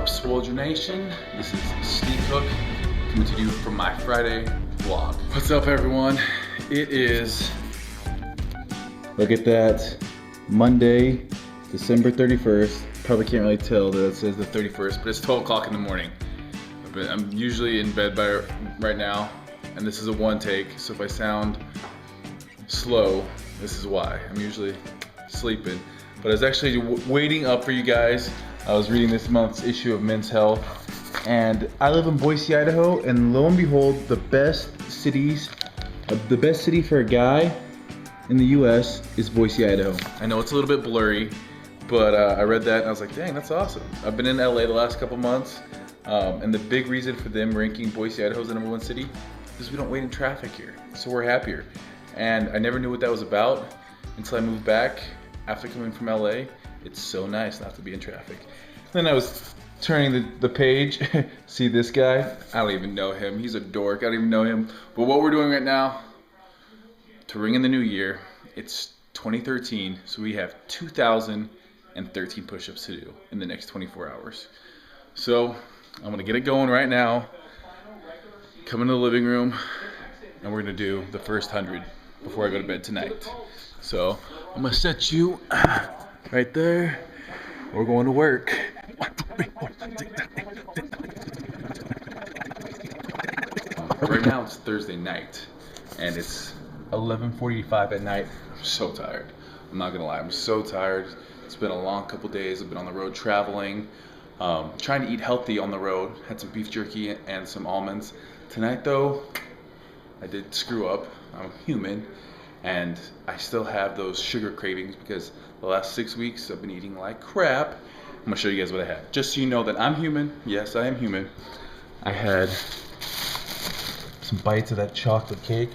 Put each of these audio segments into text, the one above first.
up, Swoldier Nation? This is Steve Cook coming to you from my Friday vlog. What's up, everyone? It is, look at that, Monday, December 31st. Probably can't really tell that it says the 31st, but it's 12 o'clock in the morning. I'm usually in bed by right now, and this is a one take, so if I sound slow, this is why. I'm usually sleeping, but I was actually waiting up for you guys. I was reading this month's issue of Men's Health, and I live in Boise, Idaho, and lo and behold, the best city for a guy in the US is Boise, Idaho. I know it's a little bit blurry, but I read that and I was like, dang, that's awesome. I've been in LA the last couple months, and the big reason for them ranking Boise, Idaho as the #1 city is we don't wait in traffic here, so we're happier. And I never knew what that was about until I moved back after coming from LA. It's so nice not to be in traffic. Then I was turning the page, see this guy? I don't even know him. He's a dork. I don't even know him. But what we're doing right now to ring in the new year, it's 2013, so we have 2,013 push-ups to do in the next 24 hours. So I'm gonna get it going right now. Come into the living room, and we're gonna do the first 100 before I go to bed tonight. So I'm gonna set you right there. We're going to work. Right now it's Thursday night, and it's 11:45 at night. I'm so tired. I'm not gonna lie, I'm so tired. It's been a long couple days. I've been on the road traveling, trying to eat healthy on the road. Had some beef jerky and some almonds. Tonight though, I did screw up. I'm human, and I still have those sugar cravings because the last 6 weeks I've been eating like crap. I'm gonna show you guys what I had. Just so you know that I'm human. Yes, I am human. I had some bites of that chocolate cake.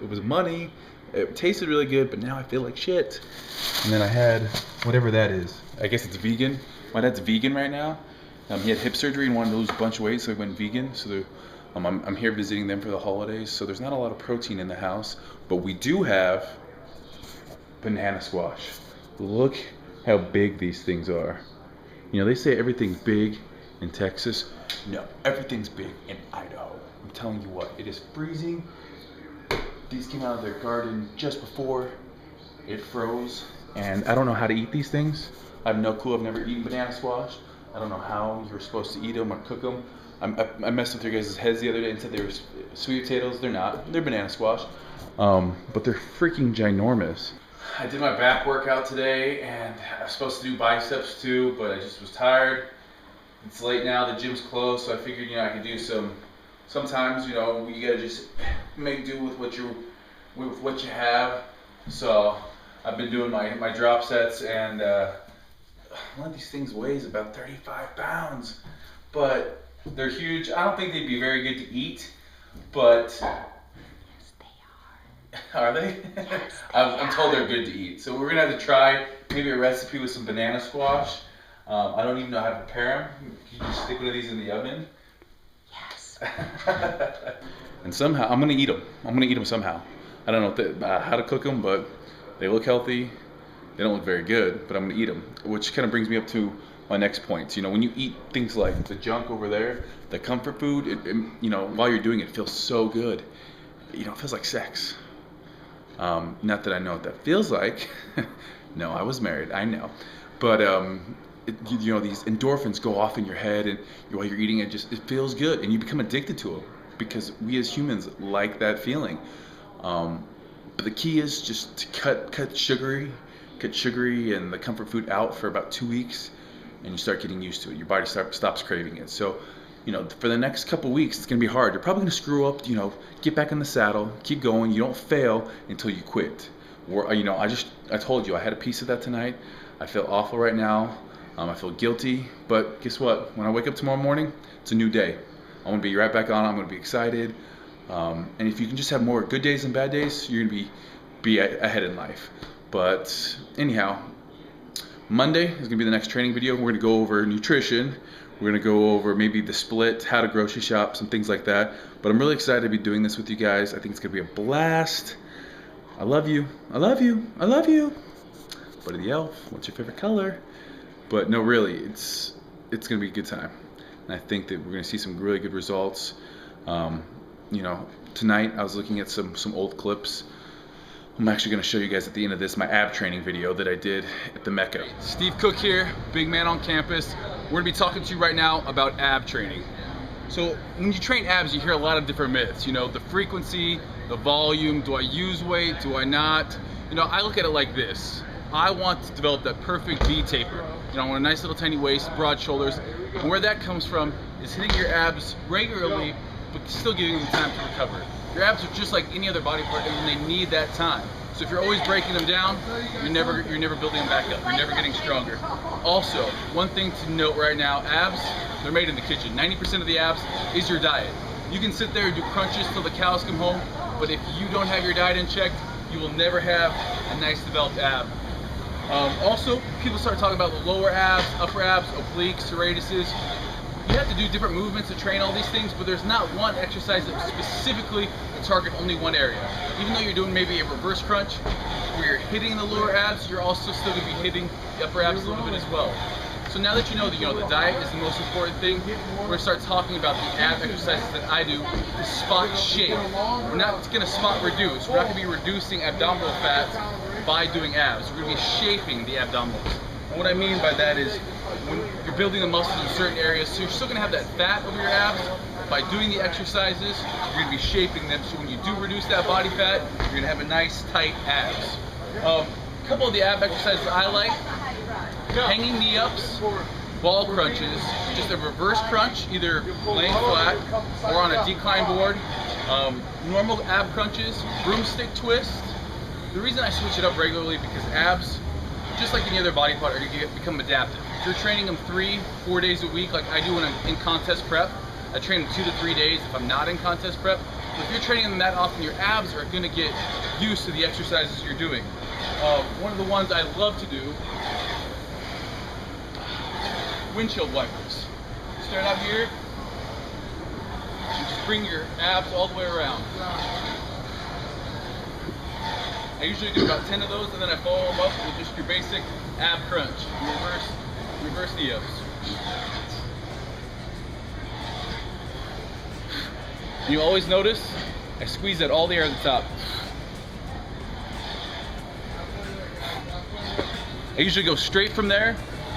It was money. It tasted really good, but now I feel like shit. And then I had whatever that is. I guess it's vegan. My dad's vegan right now. He had hip surgery and wanted to lose a bunch of weight, so he went vegan. So I'm here visiting them for the holidays. So there's not a lot of protein in the house, but we do have banana squash. Look how big these things are. You know, they say everything's big in Texas. No, everything's big in Idaho. I'm telling you what, it is freezing. These came out of their garden just before it froze, and I don't know how to eat these things. I have no clue. I've never eaten banana squash. I don't know how you're supposed to eat them or cook them. I messed with your guys' heads the other day and said they were sweet potatoes. They're not. They're banana squash, but they're freaking ginormous. I did my back workout today, and I was supposed to do biceps too, but I just was tired. It's late now, the gym's closed, so I figured, you know, I could do sometimes, you know, you gotta just make do with what you have. So I've been doing my drop sets, and one of these things weighs about 35 pounds, but they're huge. I don't think they'd be very good to eat, but are they? Yes, I'm told they're good to eat. So we're gonna have to try maybe a recipe with some banana squash. I don't even know how to prepare them. Can you just stick one of these in the oven? Yes. And somehow I'm gonna eat them. I'm gonna eat them somehow. I don't know how to cook them, but they look healthy. They don't look very good, but I'm gonna eat them. Which kind of brings me up to my next point. You know, when you eat things like the junk over there, the comfort food, you know, while you're doing it, it feels so good. You know, it feels like sex. Not that I know what that feels like. No, I was married, I know. But you know, these endorphins go off in your head, and while you're eating it, it feels good, and you become addicted to them because we as humans like that feeling. But the key is just to cut sugary and the comfort food out for about 2 weeks, and you start getting used to it. Your body stops craving it. So, you know, for the next couple weeks, it's gonna be hard. You're probably gonna screw up. You know, get back in the saddle, keep going. You don't fail until you quit. Or, you know, I told you I had a piece of that tonight. I feel awful right now. I feel guilty, but guess what? When I wake up tomorrow morning, it's a new day. I'm gonna be right back on. I'm gonna be excited. And if you can just have more good days than bad days, you're gonna be ahead in life. But anyhow, Monday is gonna be the next training video. We're gonna go over nutrition. We're gonna go over maybe the split, how to grocery shop, some things like that. But I'm really excited to be doing this with you guys. I think it's gonna be a blast. I love you. I love you. I love you. Buddy the Elf, what's your favorite color? But no, really, it's gonna be a good time. And I think that we're gonna see some really good results. You know, tonight I was looking at some old clips. I'm actually gonna show you guys at the end of this my ab training video that I did at the Mecca. Steve Cook here, big man on campus. We're gonna be talking to you right now about ab training. So when you train abs, you hear a lot of different myths. You know, the frequency, the volume, do I use weight, do I not? You know, I look at it like this. I want to develop that perfect V taper. You know, I want a nice little tiny waist, broad shoulders. And where that comes from is hitting your abs regularly, but still giving them time to recover. Your abs are just like any other body part, and they need that time. So if you're always breaking them down, you're never building them back up. You're never getting stronger. Also, one thing to note right now, abs, they're made in the kitchen. 90% of the abs is your diet. You can sit there and do crunches till the cows come home, but if you don't have your diet in check, you will never have a nice developed ab. Also, people start talking about the lower abs, upper abs, obliques, serratuses. You have to do different movements to train all these things, but there's not one exercise that specifically will target only one area. Even though you're doing maybe a reverse crunch, where you're hitting the lower abs, you're also still going to be hitting the upper abs a little bit as well. So now that you know the diet is the most important thing, we're going to start talking about the ab exercises that I do to spot shape. We're not going to spot reduce. We're not going to be reducing abdominal fat by doing abs. We're going to be shaping the abdominals. And what I mean by that is when you're building the muscles in certain areas, so you're still going to have that fat over your abs. By doing the exercises, you're going to be shaping them, so when you do reduce that body fat, you're going to have a nice tight abs. A couple of the ab exercises I like: hanging knee ups, ball crunches, just a reverse crunch, either laying flat or on a decline board, normal ab crunches, broomstick twist. The reason I switch it up regularly because abs, just like any other body part, are going to become adaptive. If you're training them 3-4 days a week, like I do when I'm in contest prep, I train them 2 to 3 days if I'm not in contest prep. But if you're training them that often, your abs are going to get used to the exercises you're doing. One of the ones I love to do, windshield wipers. Start out here, and just bring your abs all the way around. I usually do about 10 of those, and then I follow them up with just your basic ab crunch, reverse knee ups. And you always notice, I squeeze out all the air at the top. I usually go straight from there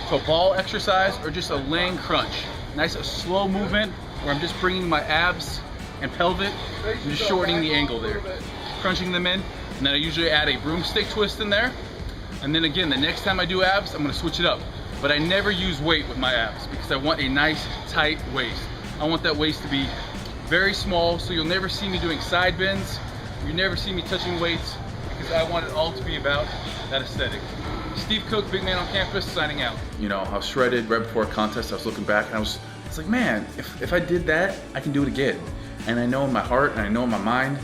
to a ball exercise or just a laying crunch. Nice, a slow movement where I'm just bringing my abs and pelvic and just shortening the angle there. Crunching them in, and then I usually add a broomstick twist in there. And then again, the next time I do abs, I'm gonna switch it up. But I never use weight with my abs because I want a nice, tight waist. I want that waist to be very small, so you'll never see me doing side bends. You never see me touching weights because I want it all to be about that aesthetic. Steve Cook, big man on campus, signing out. You know, I was shredded right before a contest. I was looking back and I was like, man, if I did that, I can do it again. And I know in my heart and I know in my mind,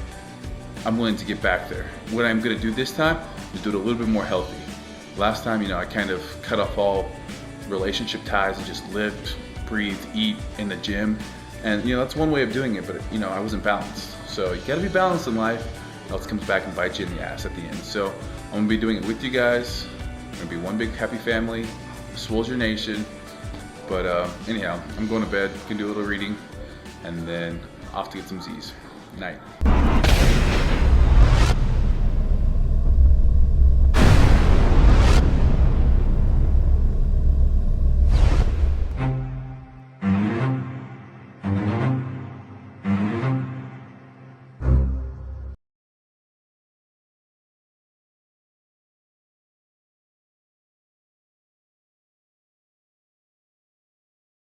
I'm willing to get back there. What I'm gonna do this time is do it a little bit more healthy. Last time, you know, I kind of cut off all relationship ties and just lived, breathed, eat in the gym. And you know, that's one way of doing it, but you know, I wasn't balanced. So you gotta be balanced in life, else it comes back and bites you in the ass at the end. So I'm gonna be doing it with you guys. We're gonna be one big happy family, Swoldier Nation. But anyhow, I'm going to bed, can do a little reading, and then off to get some Z's. Night.